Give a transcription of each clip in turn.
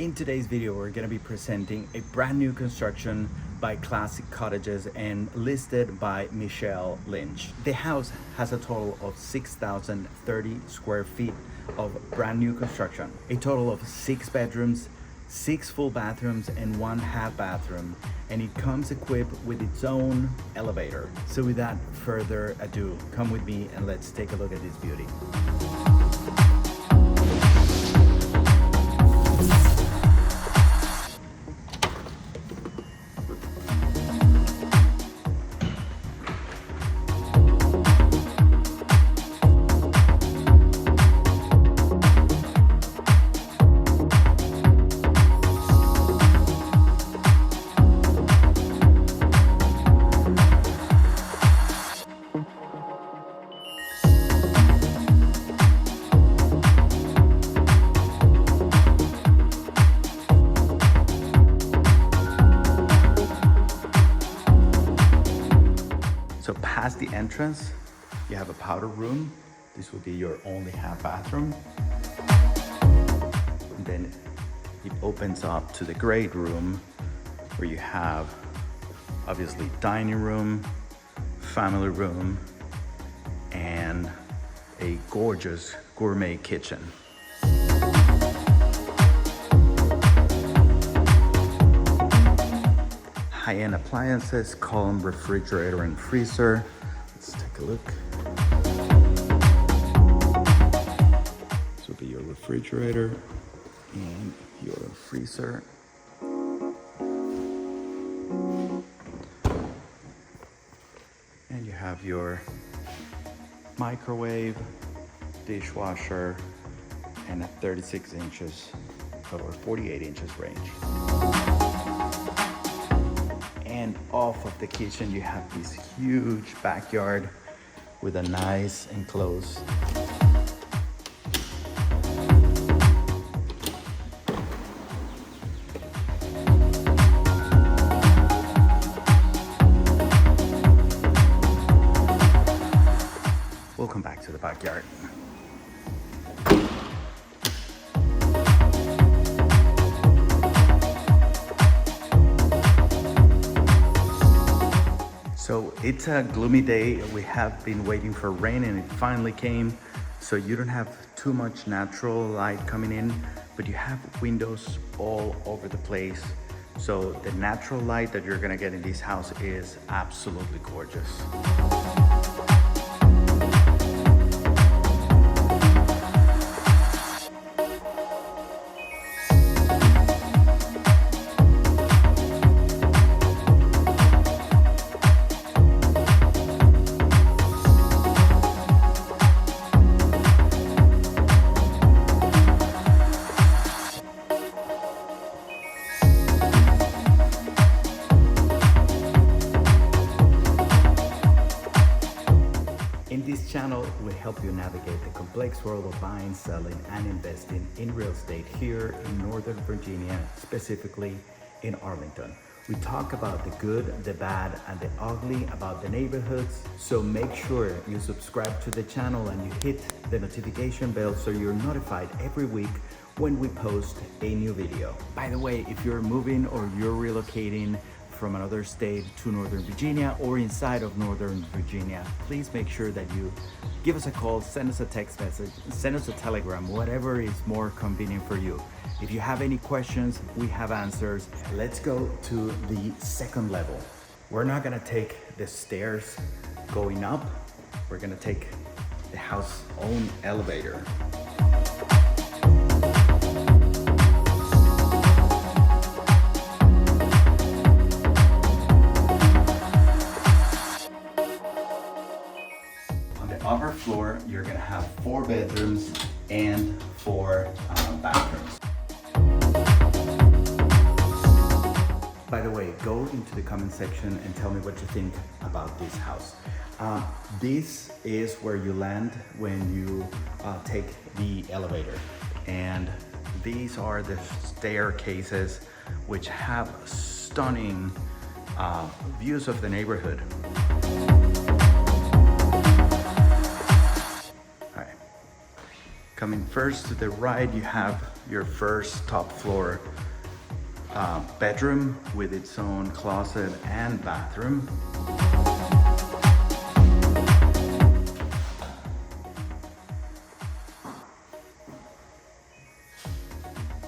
In today's video, we're going to be presenting a brand new construction by Classic Cottages and listed by Michelle Lynch. The house has a total of 6,030 square feet of brand new construction, a total of 6 bedrooms, 6 full bathrooms and 1 half bathroom, and it comes equipped with its own elevator. So without further ado, come with me and let's take a look at this beauty. So past the entrance, you have a powder room. This will be your only half bathroom. And then it opens up to the great room where you have obviously dining room, family room, and a gorgeous gourmet kitchen. High-end appliances, column refrigerator and freezer. Let's take a look. This will be your refrigerator and your freezer. And you have your microwave, dishwasher, and a 36 inches or 48 inches range. And off of the kitchen, you have this huge backyard with a nice enclosed. Welcome back to the backyard. So it's a gloomy day. We have been waiting for rain and it finally came. So you don't have too much natural light coming in, but you have windows all over the place. So the natural light that you're gonna get in this house is absolutely gorgeous. In this channel, we help you navigate the complex world of buying, selling, and investing in real estate here in Northern Virginia, specifically in Arlington. We talk about the good, the bad, and the ugly about the neighborhoods. So make sure you subscribe to the channel and you hit the notification bell so you're notified every week when we post a new video. By the way, if you're moving or you're relocating from another state to Northern Virginia or inside of Northern Virginia, please make sure that you give us a call, send us a text message, send us a telegram, whatever is more convenient for you. If you have any questions, we have answers. Let's go to the second level. We're not gonna take the stairs going up. We're gonna take the house's own elevator. Upper floor, you're gonna have 4 bedrooms and 4 bathrooms. By the way, go into the comment section and tell me what you think about this house. This is where you land when you take the elevator. And these are the staircases which have stunning views of the neighborhood. Coming first to the right, you have your first top floor bedroom with its own closet and bathroom.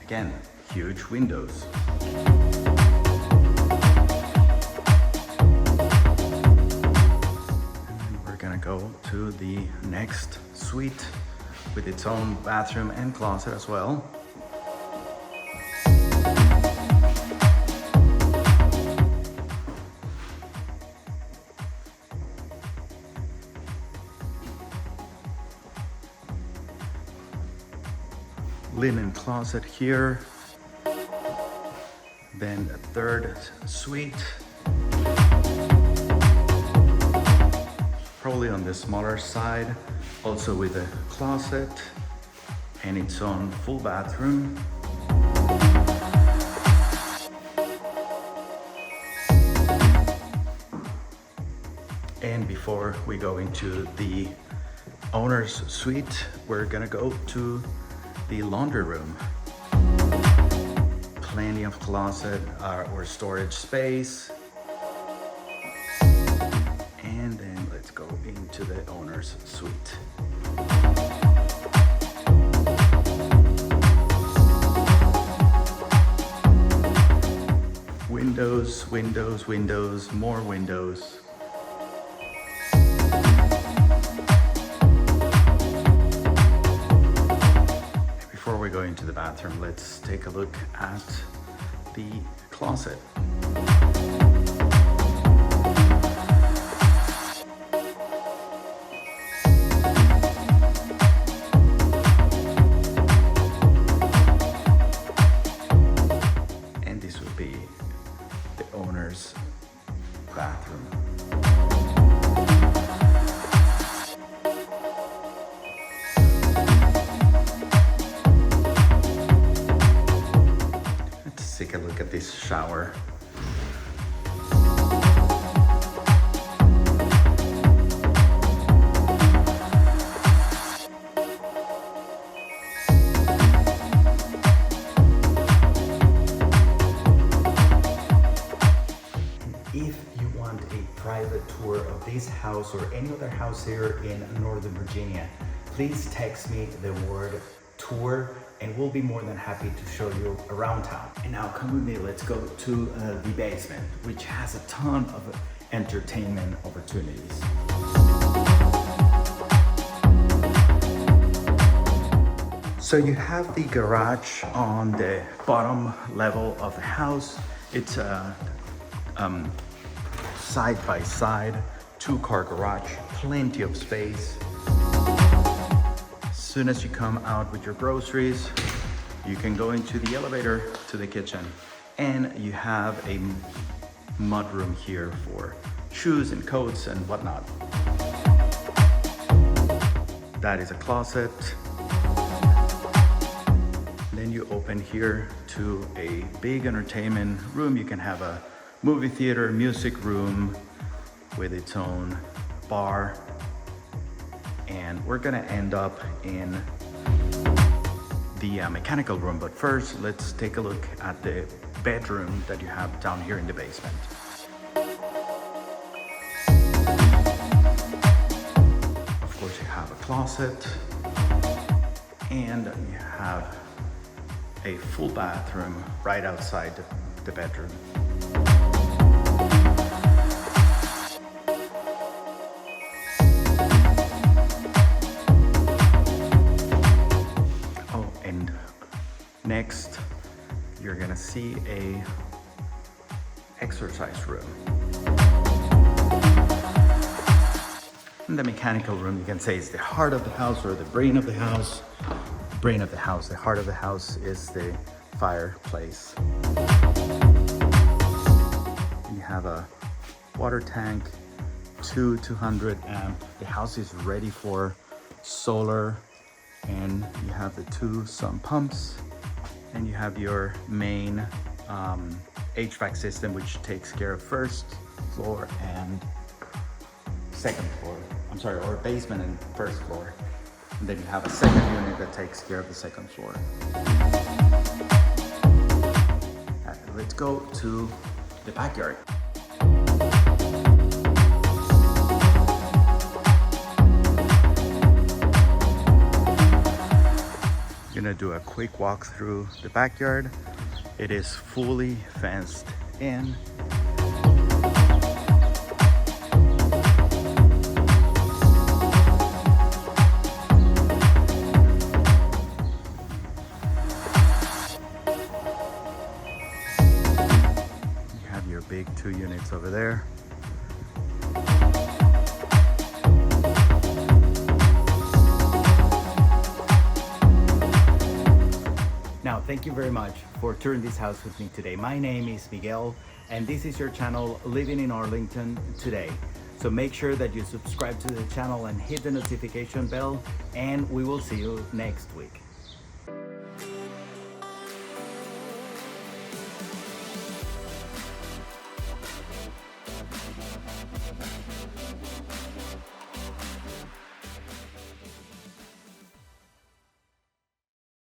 Again, huge windows. And we're gonna go to the next suite with its own bathroom and closet as well. Linen closet here. Then a third suite. Probably on the smaller side, also with a closet and its own full bathroom. And before we go into the owner's suite, we're gonna go to the laundry room. Plenty of closet or storage space. And then let's go into the owner's suite. Windows, windows, windows, more windows. Before we go into the bathroom, let's take a look at the closet. And this will be the owner's bathroom. Take a look at this shower. If you want a private tour of this house or any other house here in Northern Virginia, please text me the word tour and we'll be more than happy to show you around town. And now come with me, let's go to the basement, which has a ton of entertainment opportunities. So you have the garage on the bottom level of the house. It's a side by side, 2-car garage, plenty of space. As soon as you come out with your groceries, you can go into the elevator to the kitchen, and you have a mudroom here for shoes and coats and whatnot. That is a closet. Then you open here to a big entertainment room. You can have a movie theater, music room with its own bar. And we're gonna end up in the mechanical room. But first, let's take a look at the bedroom that you have down here in the basement. Of course, you have a closet and you have a full bathroom right outside the bedroom. Next, you're gonna see a exercise room. And the mechanical room, you can say, is the heart of the house or the brain of the house. Brain of the house. The heart of the house is the fireplace. And you have a water tank, 200 amp. The house is ready for solar, and you have the 2 sump pumps. And you have your main HVAC system, which takes care of first floor and second floor. I'm sorry, or basement and first floor. And then you have a second unit that takes care of the second floor. Let's go to the backyard. Gonna do a quick walk through the backyard. It is fully fenced in. You have your big 2 units over there. Now, thank you very much for touring this house with me today. My name is Miguel, and this is your channel, Living in Arlington Today. So make sure that you subscribe to the channel and hit the notification bell, and we will see you next week.